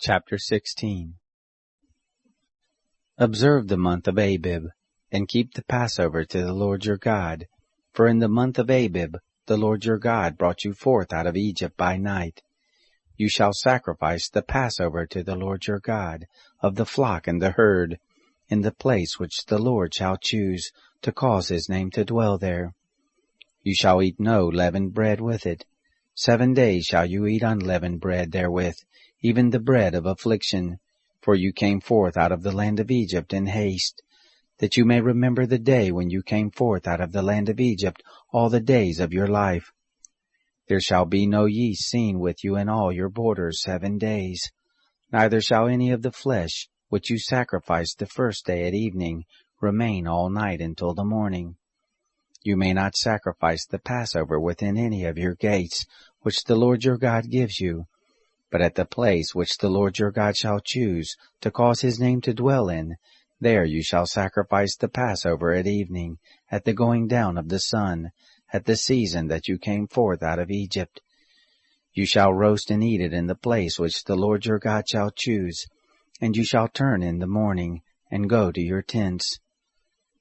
Chapter 16. Observe the month of Abib, and keep the Passover to the Lord your God. For in the month of Abib the Lord your God brought you forth out of Egypt by night. You shall sacrifice the Passover to the Lord your God, of the flock and the herd, in the place which the Lord shall choose, to cause his name to dwell there. You shall eat no leavened bread with it. 7 days shall you eat unleavened bread therewith, even the bread of affliction, for you came forth out of the land of Egypt in haste, that you may remember the day when you came forth out of the land of Egypt all the days of your life. There shall be no yeast seen with you in all your borders 7 days, neither shall any of the flesh, which you sacrificed the first day at evening, remain all night until the morning. You may not sacrifice the Passover within any of your gates, which the Lord your God gives you, but at the place which the Lord your God shall choose, to cause his name to dwell in, there you shall sacrifice the Passover at evening, at the going down of the sun, at the season that you came forth out of Egypt. You shall roast and eat it in the place which the Lord your God shall choose, and you shall turn in the morning, and go to your tents.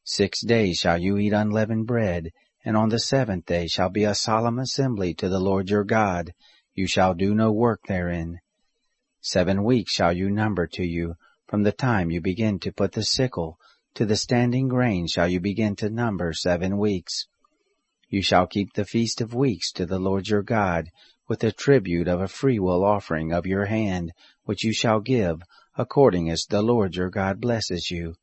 6 days shall you eat unleavened bread, and on the 7th day shall be a solemn assembly to the Lord your God. You shall do no work therein. 7 weeks shall you number to you, from the time you begin to put the sickle, to the standing grain shall you begin to number 7 weeks. You shall keep the feast of weeks to the Lord your God, with a tribute of a freewill offering of your hand, which you shall give, according as the Lord your God blesses you.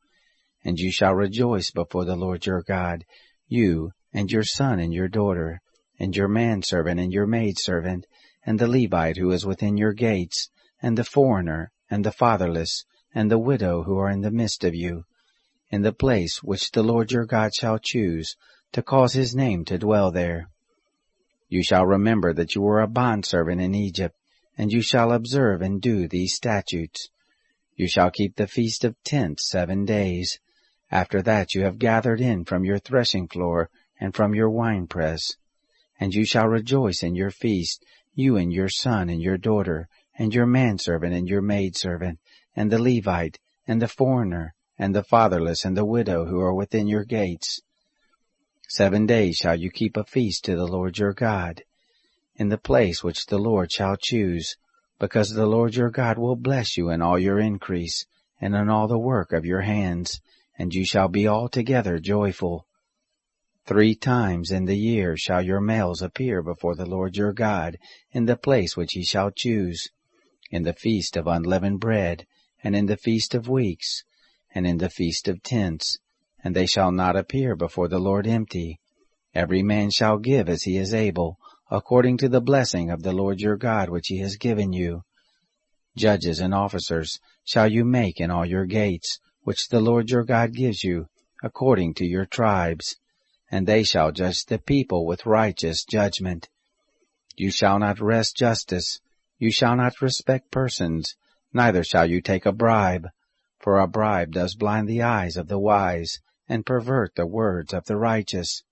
And you shall rejoice before the Lord your God, you, and your son and your daughter, and your manservant and your maidservant, and the Levite who is within your gates, and the foreigner, and the fatherless, and the widow who are in the midst of you, in the place which the Lord your God shall choose, to cause his name to dwell there. You shall remember that you were a bondservant in Egypt, and you shall observe and do these statutes. You shall keep the feast of tents 7 days. After that you have gathered in from your threshing floor and from your winepress. And you shall rejoice in your feast, you and your son and your daughter, and your manservant and your maidservant, and the Levite, and the foreigner, and the fatherless, and the widow who are within your gates. 7 days shall you keep a feast to the Lord your God, in the place which the Lord shall choose, because the Lord your God will bless you in all your increase, and in all the work of your hands, and you shall be altogether joyful. 3 times in the year shall your males appear before the Lord your God, in the place which he shall choose, in the feast of unleavened bread, and in the feast of weeks, and in the feast of tents, and they shall not appear before the Lord empty. Every man shall give as he is able, according to the blessing of the Lord your God which he has given you. Judges and officers shall you make in all your gates, which the Lord your God gives you, according to your tribes, and they shall judge the people with righteous judgment. You shall not wrest justice, you shall not respect persons, neither shall you take a bribe, for a bribe does blind the eyes of the wise, and pervert the words of the righteous.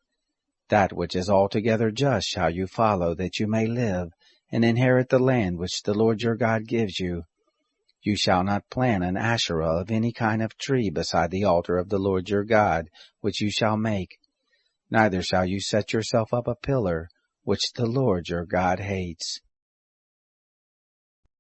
That which is altogether just shall you follow, that you may live, and inherit the land which the Lord your God gives you. You shall not plant an Asherah of any kind of tree beside the altar of the Lord your God, which you shall make. Neither shall you set yourself up a pillar, which the Lord your God hates.